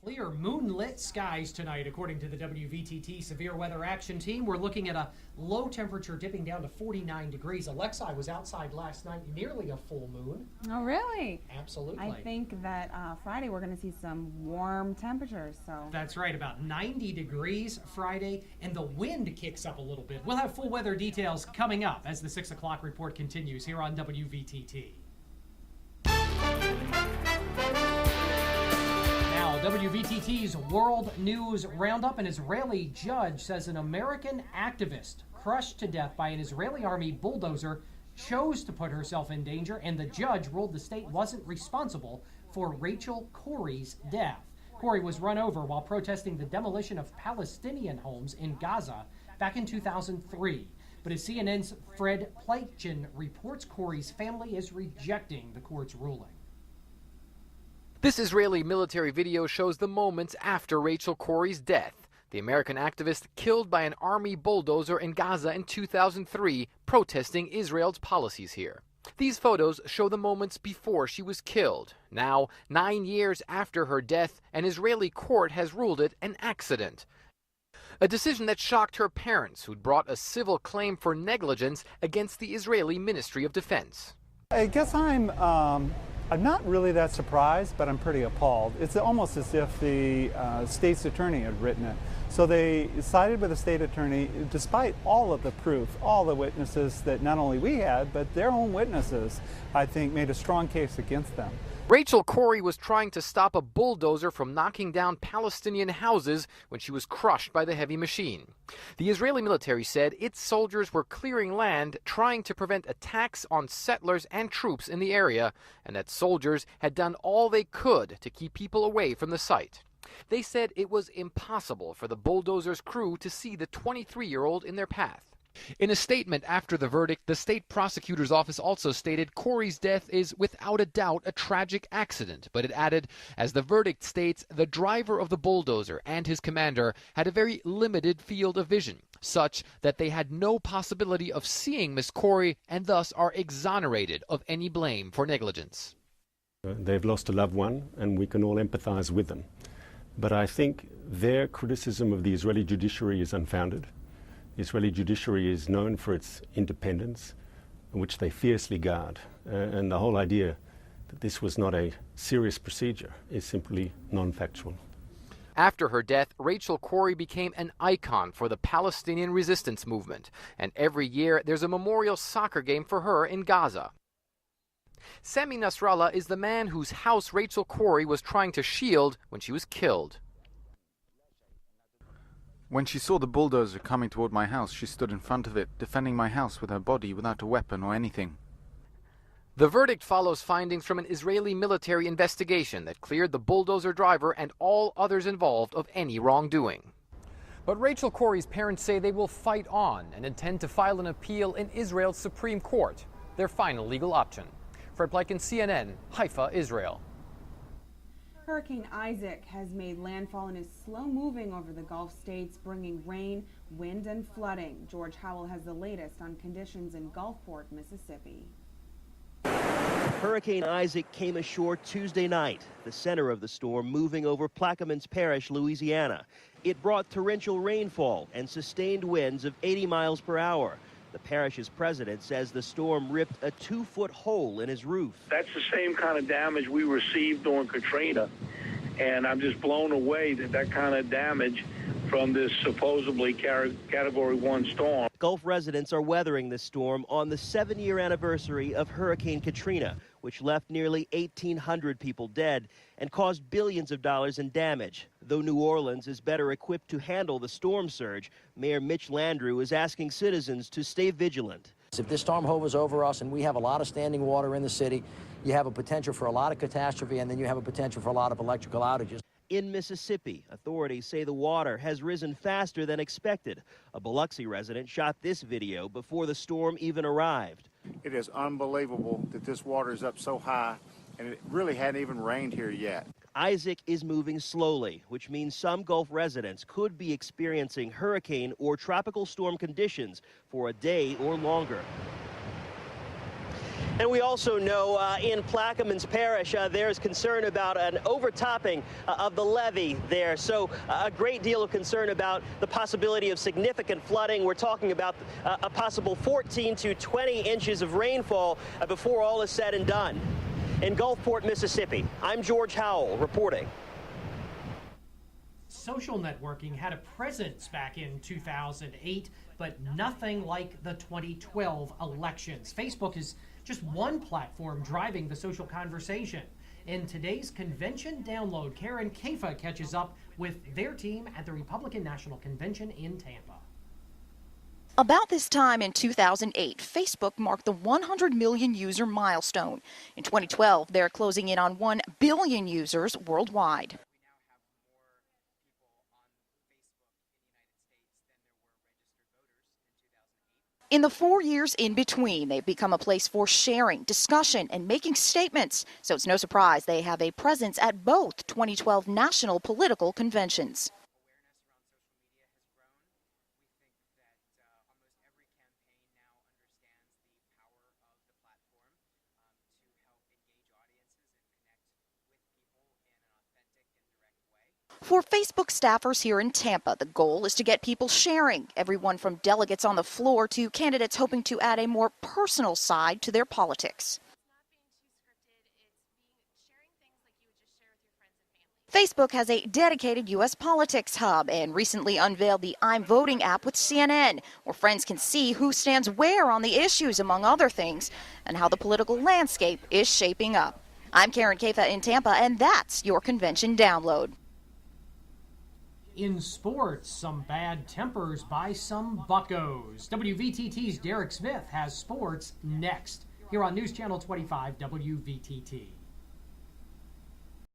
Clear moonlit skies tonight, according to the WVTT Severe Weather Action Team. We're looking at a low temperature dipping down to 49 degrees. Alexi was outside last night, nearly a full moon. Oh, really? Absolutely. I think that Friday we're going to see some warm temperatures. So that's right, about 90 degrees Friday, and the wind kicks up a little bit. We'll have full weather details coming up as the 6 o'clock report continues here on WVTT. WVTT's World News Roundup. An Israeli judge says an American activist crushed to death by an Israeli army bulldozer chose to put herself in danger, and the judge ruled the state wasn't responsible for Rachel Corrie's death. Corrie was run over while protesting the demolition of Palestinian homes in Gaza back in 2003. But as CNN's Fred Pleitgen reports, Corrie's family is rejecting the court's ruling. This Israeli military video shows the moments after Rachel Corrie's death. The American activist killed by an army bulldozer in Gaza in 2003, protesting Israel's policies here. These photos show the moments before she was killed. Now, 9 years after her death, an Israeli court has ruled it an accident. A decision that shocked her parents, who'd brought a civil claim for negligence against the Israeli Ministry of Defense. I guess I'm not really that surprised, but I'm pretty appalled. It's almost as if the state's attorney had written it. So they sided with the state attorney despite all of the proof, all the witnesses that not only we had, but their own witnesses, I think, made a strong case against them. Rachel Corrie was trying to stop a bulldozer from knocking down Palestinian houses when she was crushed by the heavy machine. The Israeli military said its soldiers were clearing land, trying to prevent attacks on settlers and troops in the area, and that soldiers had done all they could to keep people away from the site. They said it was impossible for the bulldozer's crew to see the 23-year-old in their path. In a statement after the verdict, the state prosecutor's office also stated Corrie's death is without a doubt a tragic accident, but it added, as the verdict states, the driver of the bulldozer and his commander had a very limited field of vision, such that they had no possibility of seeing Miss Corrie and thus are exonerated of any blame for negligence. They've lost a loved one, and we can all empathize with them. But I think their criticism of the Israeli judiciary is unfounded. The Israeli judiciary is known for its independence, which they fiercely guard. And the whole idea that this was not a serious procedure is simply non-factual. After her death, Rachel Corrie became an icon for the Palestinian resistance movement. And every year, there's a memorial soccer game for her in Gaza. Sami Nasrallah is the man whose house Rachel Corrie was trying to shield when she was killed. When she saw the bulldozer coming toward my house, she stood in front of it, defending my house with her body without a weapon or anything. The verdict follows findings from an Israeli military investigation that cleared the bulldozer driver and all others involved of any wrongdoing. But Rachel Corrie's parents say they will fight on and intend to file an appeal in Israel's Supreme Court, their final legal option. Fred Pleitgen, CNN, Haifa, Israel. Hurricane Isaac has made landfall and is slow moving over the Gulf states, bringing rain, wind, and flooding. George Howell has the latest on conditions in Gulfport, Mississippi. Hurricane Isaac came ashore Tuesday night, the center of the storm moving over Plaquemines Parish, Louisiana. It brought torrential rainfall and sustained winds of 80 miles per hour. The parish's president says the storm ripped a 2-foot hole in his roof. That's the same kind of damage we received during Katrina, and I'm just blown away that kind of damage from this supposedly Category 1 storm. Gulf residents are weathering this storm on the 7-year anniversary of Hurricane Katrina, which left nearly 1,800 people dead and caused billions of dollars in damage. Though New Orleans is better equipped to handle the storm surge, Mayor Mitch Landrieu is asking citizens to stay vigilant. If this storm hovers over us and we have a lot of standing water in the city, you have a potential for a lot of catastrophe, and then you have a potential for a lot of electrical outages. In Mississippi, authorities say the water has risen faster than expected. A Biloxi resident shot this video before the storm even arrived. It is unbelievable that this water is up so high, and it really hadn't even rained here yet. Isaac is moving slowly, which means some Gulf residents could be experiencing hurricane or tropical storm conditions for a day or longer. And we also know in Plaquemines Parish, there's concern about an overtopping of the levee there. So a great deal of concern about the possibility of significant flooding. We're talking about a possible 14 to 20 inches of rainfall before all is said and done. In Gulfport, Mississippi, I'm George Howell reporting. Social networking had a presence back in 2008, but nothing like the 2012 elections. Facebook is just one platform driving the social conversation. In today's convention download, Karen Kafa catches up with their team at the Republican National Convention in Tampa. About this time in 2008, Facebook marked the 100 million user milestone. In 2012, they're closing in on 1 billion users worldwide. In the 4 years in between, they've become a place for sharing, discussion, and making statements. So it's no surprise they have a presence at both 2012 national political conventions. For Facebook staffers here in Tampa, the goal is to get people sharing, everyone from delegates on the floor to candidates hoping to add a more personal side to their politics. Facebook has a dedicated U.S. politics hub and recently unveiled the I'm Voting app with CNN, where friends can see who stands where on the issues, among other things, and how the political landscape is shaping up. I'm Karen Kafa in Tampa, and that's your convention download. In sports, some bad tempers by some buccos. WVTT's Derek Smith has sports next here on News Channel 25 WVTT.